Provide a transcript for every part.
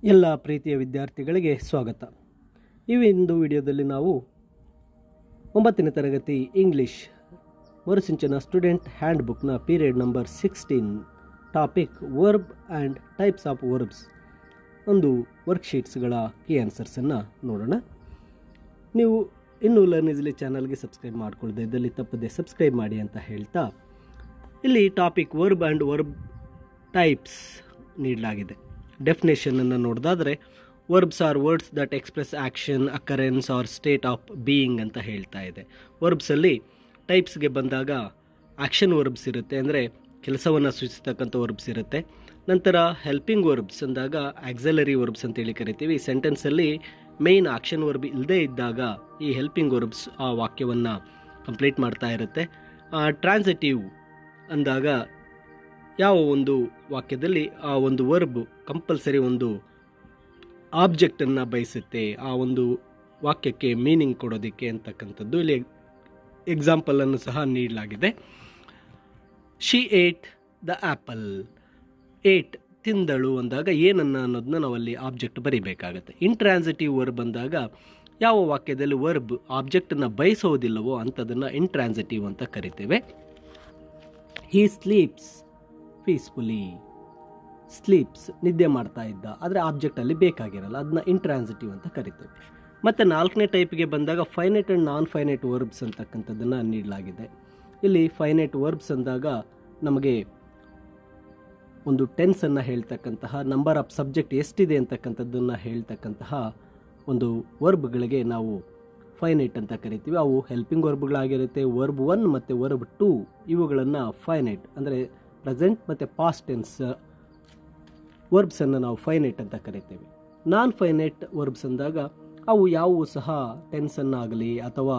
ಎಲ್ಲ ಪ್ರೀತಿಯ ವಿದ್ಯಾರ್ಥಿಗಳಿಗೆ ಸ್ವಾಗತ. ಈ ಒಂದು ವಿಡಿಯೋದಲ್ಲಿ ನಾವು 9ನೇ ತರಗತಿ ಇಂಗ್ಲಿಷ್ ಮರುಸಿಂಚನ ಸ್ಟೂಡೆಂಟ್ ಹ್ಯಾಂಡ್ ಬುಕ್ನ period number 16 topic verb and types of verbs ಒಂದು ವರ್ಕ್ಶೀಟ್ಸ್ಗಳ ಕೀ ಆನ್ಸರ್ಸನ್ನು ನೋಡೋಣ. ನೀವು ಇನ್ನೂ ಲರ್ನ್ ಈಸಿಲಿ ಚಾನಲ್ಗೆ ಸಬ್ಸ್ಕ್ರೈಬ್ ಮಾಡಿಕೊಳ್ಳದೆ ಇದ್ದಲ್ಲಿ ತಪ್ಪದೆ ಸಬ್ಸ್ಕ್ರೈಬ್ ಮಾಡಿ ಅಂತ ಹೇಳ್ತಾ, ಇಲ್ಲಿ topic verb and verb types ನೀಡಲಾಗಿದೆ. ಡೆಫಿನೇಷನನ್ನು ನೋಡೋದಾದರೆ, verbs are words that express action, occurrence or state of being ಅಂತ ಹೇಳ್ತಾ ಇದೆ. ವರ್ಬ್ಸಲ್ಲಿ ಟೈಪ್ಸ್ಗೆ ಬಂದಾಗ ಆ್ಯಕ್ಷನ್ ವರ್ಬ್ಸ್ ಇರುತ್ತೆ, ಅಂದರೆ ಕೆಲಸವನ್ನು ಸೂಚಿಸ್ತಕ್ಕಂಥ ವರ್ಬ್ಸ್ ಇರುತ್ತೆ. ನಂತರ ಹೆಲ್ಪಿಂಗ್ ವರ್ಬ್ಸ್ ಅಂದಾಗ ಆಕ್ಸಲರಿ ವರ್ಬ್ಸ್ ಅಂತೇಳಿ ಕರಿತೀವಿ. ಸೆಂಟೆನ್ಸಲ್ಲಿ ಮೇಯ್ನ್ ಆಕ್ಷನ್ ವರ್ಬ್ ಇಲ್ಲದೇ ಇದ್ದಾಗ ಈ ಹೆಲ್ಪಿಂಗ್ ವರ್ಬ್ಸ್ ಆ ವಾಕ್ಯವನ್ನು ಕಂಪ್ಲೀಟ್ ಮಾಡ್ತಾ ಇರುತ್ತೆ. ಟ್ರಾನ್ಸಿಟಿವ್ ಅಂದಾಗ ಯಾವ ಒಂದು ವಾಕ್ಯದಲ್ಲಿ ಆ ಒಂದು ವರ್ಬ್ ಕಂಪಲ್ಸರಿ ಒಂದು ಆಬ್ಜೆಕ್ಟನ್ನು ಬಯಸುತ್ತೆ, ಆ ಒಂದು ವಾಕ್ಯಕ್ಕೆ ಮೀನಿಂಗ್ ಕೊಡೋದಕ್ಕೆ ಅಂತಕ್ಕಂಥದ್ದು ಇಲ್ಲಿ ಎಕ್ಸಾಂಪಲನ್ನು ಸಹ ನೀಡಲಾಗಿದೆ. She ate the apple. Ate ತಿಂದಳು ಅಂದಾಗ ಏನನ್ನ ಅನ್ನೋದನ್ನ ನಾವಲ್ಲಿ ಆಬ್ಜೆಕ್ಟ್ ಬರೀಬೇಕಾಗತ್ತೆ. ಇಂಟ್ರಾನ್ಸಿಟಿವ್ ವರ್ಬ್ ಅಂದಾಗ ಯಾವ ವಾಕ್ಯದಲ್ಲಿ ವರ್ಬ್ ಆಬ್ಜೆಕ್ಟನ್ನು ಬಯಸೋದಿಲ್ಲವೋ ಅಂಥದನ್ನು ಇಂಟ್ರಾನ್ಸಿಟಿವ್ ಅಂತ ಕರಿತೇವೆ. ಹಿ ಸ್ಲೀಪ್ಸ್ ಪೀಸ್ಫುಲಿ. ಸ್ಲೀಪ್ಸ್ ನಿದ್ದೆ ಮಾಡ್ತಾ ಇದ್ದ, ಆದರೆ ಆಬ್ಜೆಕ್ಟಲ್ಲಿ ಬೇಕಾಗಿರಲ್ಲ, ಅದನ್ನ ಇಂಟ್ರಾನ್ಸಿಟಿವ್ ಅಂತ ಕರಿತೇವೆ. ಮತ್ತು 4ನೇ ಟೈಪ್ಗೆ ಬಂದಾಗ finite and non finite verbs ಅಂತಕ್ಕಂಥದ್ದನ್ನು ನೀಡಲಾಗಿದೆ. ಇಲ್ಲಿ ಫೈನೈಟ್ ವರ್ಬ್ಸ್ ಅಂದಾಗ ನಮಗೆ ಒಂದು ಟೆನ್ಸನ್ನು ಹೇಳ್ತಕ್ಕಂತಹ, ನಂಬರ್ ಆಫ್ ಸಬ್ಜೆಕ್ಟ್ ಎಷ್ಟಿದೆ ಅಂತಕ್ಕಂಥದ್ದನ್ನು ಹೇಳ್ತಕ್ಕಂತಹ ಒಂದು ವರ್ಬ್ಗಳಿಗೆ ನಾವು ಫೈನೈಟ್ ಅಂತ ಕರಿತೀವಿ. ಅವು ಹೆಲ್ಪಿಂಗ್ ವರ್ಬ್ಗಳಾಗಿರುತ್ತೆ. ವರ್ಬ್ 1 ಮತ್ತು ವರ್ಬ್ 2 ಇವುಗಳನ್ನು ಫೈನೈಟ್ ಅಂದರೆ ಪ್ರೆಸೆಂಟ್ ಮತ್ತು ಪಾಸ್ಟ್ ಟೆನ್ಸ್ ವರ್ಬ್ಸನ್ನು ನಾವು ಫೈನೈಟ್ ಅಂತ ಕರಿತೇವೆ. ನಾನ್ ಫೈನೈಟ್ ವರ್ಬ್ಸ್ ಅಂದಾಗ ಅವು ಯಾವುವು ಸಹ ಟೆನ್ಸನ್ನಾಗಲಿ ಅಥವಾ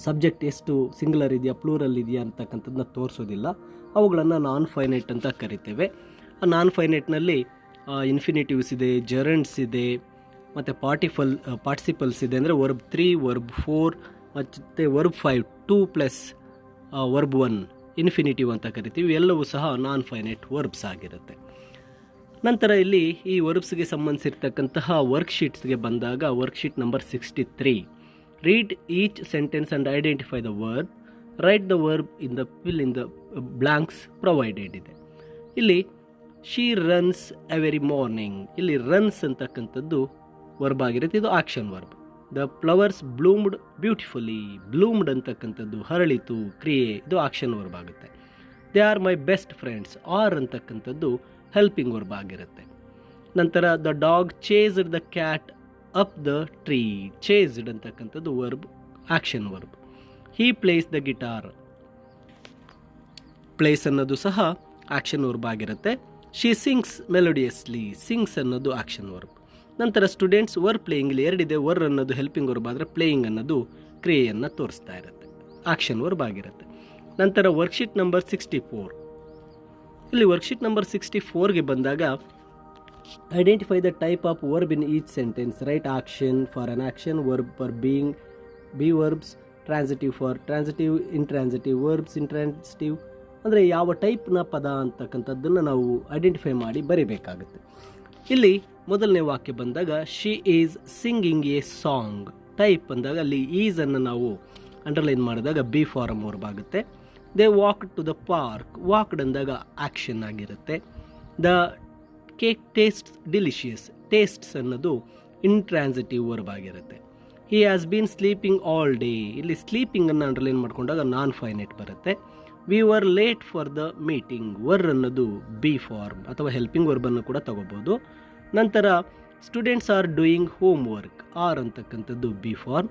ಸಬ್ಜೆಕ್ಟ್ ಎಷ್ಟು ಸಿಂಗುಲರ್ ಇದೆಯಾ ಪ್ಲೂರಲ್ ಇದೆಯಾ ಅಂತಕ್ಕಂಥದ್ದನ್ನ ತೋರಿಸೋದಿಲ್ಲ. ಅವುಗಳನ್ನು ನಾನ್ ಫೈನೈಟ್ ಅಂತ ಕರಿತೇವೆ. ಆ ನಾನ್ ಫೈನೈಟ್ನಲ್ಲಿ ಇನ್ಫಿನಿಟಿವ್ಸ್ ಇದೆ, ಜೆರಂಡ್ಸ್ ಇದೆ, ಮತ್ತು ಪಾರ್ಟಿಸಿಪಲ್ಸ್ ಇದೆ. ಅಂದರೆ ವರ್ಬ್ 3, ವರ್ಬ್ 4 ಮತ್ತು ವರ್ಬ್ 5, 2 ಪ್ಲಸ್ ವರ್ಬ್ 1 ಇನ್ಫಿನಿಟಿವ್ ಅಂತ ಕರಿತೀವಿ. ಎಲ್ಲವೂ ಸಹ ನಾನ್ ಫೈನೈಟ್ ವರ್ಬ್ಸ್ ಆಗಿರುತ್ತೆ. ನಂತರ ಇಲ್ಲಿ ಈ ವರ್ಬ್ಸ್ಗೆ ಸಂಬಂಧಿಸಿರ್ತಕ್ಕಂತಹ ವರ್ಕ್ಶೀಟ್ಸ್ಗೆ ಬಂದಾಗ worksheet number 63, read each sentence and identify the verb, write the verb in the fill in the blanks provided ಇದೆ. ಇಲ್ಲಿ ಶಿ ರನ್ಸ್ ಎವರಿ ಮಾರ್ನಿಂಗ್. ಇಲ್ಲಿ ರನ್ಸ್ ಅಂತಕ್ಕಂಥದ್ದು ವರ್ಬ್ ಆಗಿರುತ್ತೆ, ಇದು action verb. The flowers bloomed beautifully. Bloomed ಅಂತಕ್ಕಂಥದ್ದು ಹರಳಿತು, ಕ್ರಿಯೆ, ಇದು ಆಕ್ಷನ್ ವರ್ಬ್ ಆಗುತ್ತೆ. They are my best friends. Are ಅಂತಕ್ಕಂಥದ್ದು ಹೆಲ್ಪಿಂಗ್ ವರ್ಬ್ ಆಗಿರುತ್ತೆ. ನಂತರ the dog chased the cat up the tree. Chased ಅಂತಕ್ಕಂಥದ್ದು verb, action verb. He plays the guitar. Plays ಅನ್ನೋದು ಸಹ ಆಕ್ಷನ್ ವರ್ಬ್ ಆಗಿರುತ್ತೆ. She sings melodiously. ಸಿಂಗ್ಸ್ ಅನ್ನೋದು action verb. ನಂತರ students were playing. ಇಲ್ಲಿ ಎರಡಿದೆ. ವರ್ ಅನ್ನೋದು ಹೆಲ್ಪಿಂಗ್ ವರ್ಬ್ ಆದರೆ ಪ್ಲೇಯಿಂಗ್ ಅನ್ನೋದು ಕ್ರಿಯೆಯನ್ನು ತೋರಿಸ್ತಾ ಇರುತ್ತೆ, ಆಕ್ಷನ್ ವರ್ಬ್ ಆಗಿರುತ್ತೆ. ನಂತರ ವರ್ಕ್ಶೀಟ್ ನಂಬರ್ 64. ಇಲ್ಲಿ ವರ್ಕ್ಶೀಟ್ ನಂಬರ್ 64ಗೆ ಬಂದಾಗ identify the type of verb in each sentence, right action for an action, verb for being, B verbs, transitive for transitive, intransitive verbs, intransitive ಅಂದರೆ ಯಾವ ಟೈಪ್ನ ಪದ ಅಂತಕ್ಕಂಥದ್ದನ್ನು ನಾವು ಐಡೆಂಟಿಫೈ ಮಾಡಿ ಬರೀಬೇಕಾಗುತ್ತೆ. ಇಲ್ಲಿ ಮೊದಲನೇ ವಾಕ್ಯ ಬಂದಾಗ she is singing a song. Type ಅಂದಾಗ ಅಲ್ಲಿ ಈಸ್ ಅನ್ನು ನಾವು ಅಂಡರ್ಲೈನ್ ಮಾಡಿದಾಗ ಬಿ ಫಾರಮ್ ವರ್ಬ್ ಆಗುತ್ತೆ. They walk to the park. Walked ಅಂದಾಗ ಆಕ್ಷನ್ ಆಗಿರುತ್ತೆ. The cake tastes delicious. Tastes ಅನ್ನೋದು ಇಂಟ್ರಾನ್ಸಿಟಿವ್ ವರ್ಬ್ ಆಗಿರುತ್ತೆ. He has been sleeping all day. ಇಲ್ಲಿ ಸ್ಲೀಪಿಂಗ್ ಅನ್ನು ಅಂಡರ್ಲೈನ್ ಮಾಡ್ಕೊಂಡಾಗ ನಾನ್ ಫೈನೈಟ್ ಬರುತ್ತೆ. We were late for the meeting. Were ಅನ್ನೋದು be form ಅಥವಾ ಹೆಲ್ಪಿಂಗ್ ವರ್ಬನ್ನು ಕೂಡ ತಗೋಬೋದು. ನಂತರ students R doing home work. Are ಅಂತಕ್ಕಂಥದ್ದು be form.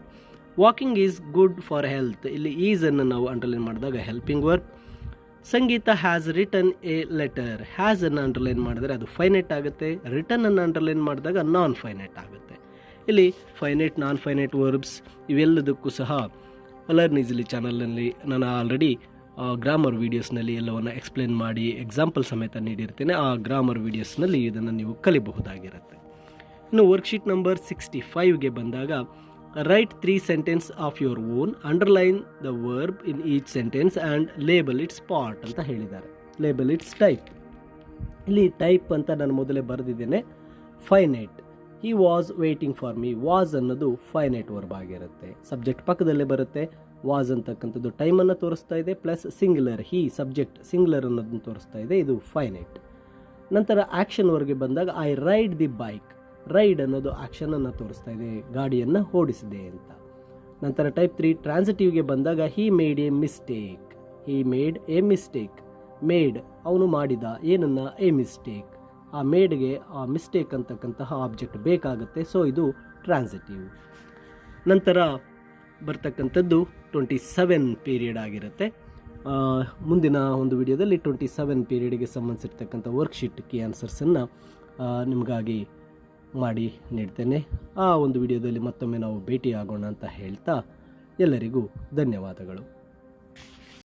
Walking is good for health. ಇಲ್ಲಿ ಈಸ್ ಅನ್ನು ನಾವು ಅಂಡರ್ಲೈನ್ ಮಾಡಿದಾಗ helping verb. Sangeetha has written a letter. Has ಅನ್ನು ಅಂಡರ್ಲೈನ್ ಮಾಡಿದರೆ ಅದು ಫೈನೈಟ್ ಆಗುತ್ತೆ. ರಿಟನ್ ಅನ್ನು ಅಂಡರ್ಲೈನ್ ಮಾಡಿದಾಗ ನಾನ್ ಫೈನೈಟ್ ಆಗುತ್ತೆ. ಇಲ್ಲಿ ಫೈನೈಟ್, ನಾನ್ ಫೈನೈಟ್ ವರ್ಬ್ಸ್ ಇವೆಲ್ಲದಕ್ಕೂ ಸಹ ಲರ್ನ್ ಈಸಿಲಿ ಚಾನಲ್ನಲ್ಲಿ ನಾನು ಆಲ್ರೆಡಿ ಗ್ರಾಮರ್ ವೀಡಿಯೋಸ್ನಲ್ಲಿ ಎಲ್ಲವನ್ನು ಎಕ್ಸ್ಪ್ಲೇನ್ ಮಾಡಿ ಎಕ್ಸಾಂಪಲ್ ಸಮೇತ ನೀಡಿರ್ತೇನೆ. ಆ ಗ್ರಾಮರ್ ವೀಡಿಯೋಸ್ನಲ್ಲಿ ಇದನ್ನು ನೀವು ಕಲಿಬಹುದಾಗಿರುತ್ತೆ. ಇನ್ನು ವರ್ಕ್ಶೀಟ್ ನಂಬರ್ 65ಗೆ ಬಂದಾಗ write 3 sentence of your own, underline the verb in each sentence and label its part ಅಂತ ಹೇಳಿದ್ದಾರೆ. Label its type. ಇಲ್ಲಿ ಟೈಪ್ ಅಂತ ನಾನು ಮೊದಲೇ ಬರೆದಿದ್ದೇನೆ. Finite, he was waiting for me. Was ಅನ್ನೋದು ಫೈನೈಟ್ ವರ್ಬ್ ಆಗಿರುತ್ತೆ. ಸಬ್ಜೆಕ್ಟ್ ಪಕ್ಕದಲ್ಲೇ ಬರುತ್ತೆ. ವಾಸ್ ಅಂತಕ್ಕಂಥದ್ದು ಟೈಮನ್ನು ತೋರಿಸ್ತಾ ಇದೆ, plus singular, he subject singular ಅನ್ನೋದನ್ನು ತೋರಿಸ್ತಾ ಇದೆ. ಇದು ಫೈನೈಟ್. ನಂತರ ಆ್ಯಕ್ಷನ್ ವರ್ಗೆ ಬಂದಾಗ I ride the bike. Ride ಅನ್ನೋದು ಆ್ಯಕ್ಷನನ್ನು ತೋರಿಸ್ತಾ ಇದೆ, ಗಾಡಿಯನ್ನು ಓಡಿಸಿದೆ ಅಂತ. ನಂತರ ಟೈಪ್ 3 ಟ್ರಾನ್ಸಿಟಿವ್ಗೆ ಬಂದಾಗ he made A mistake. He made A mistake. Made ಅವನು ಮಾಡಿದ ಏನನ್ನ, ಎ ಮಿಸ್ಟೇಕ್. ಆ ಮೇಡ್ಗೆ ಆ ಮಿಸ್ಟೇಕ್ ಅಂತಕ್ಕಂತಹ ಆಬ್ಜೆಕ್ಟ್ ಬೇಕಾಗುತ್ತೆ. ಸೊ ಇದು ಟ್ರಾನ್ಸಿಟಿವ್. ನಂತರ ಬರ್ತಕ್ಕಂಥದ್ದು 27 ಪೀರಿಯಡ್ ಆಗಿರುತ್ತೆ. ಮುಂದಿನ ಒಂದು ವಿಡಿಯೋದಲ್ಲಿ 27 ಪೀರಿಯಡ್ಗೆ ಸಂಬಂಧಿಸಿರ್ತಕ್ಕಂಥ ವರ್ಕ್ಶೀಟ್ ಕೀ ಆನ್ಸರ್ಸನ್ನು ನಿಮಗಾಗಿ ಮಾಡಿ ನೀಡ್ತೇನೆ. ಆ ಒಂದು ವಿಡಿಯೋದಲ್ಲಿ ಮತ್ತೊಮ್ಮೆ ನಾವು ಭೇಟಿಯಾಗೋಣ ಅಂತ ಹೇಳ್ತಾ ಎಲ್ಲರಿಗೂ ಧನ್ಯವಾದಗಳು.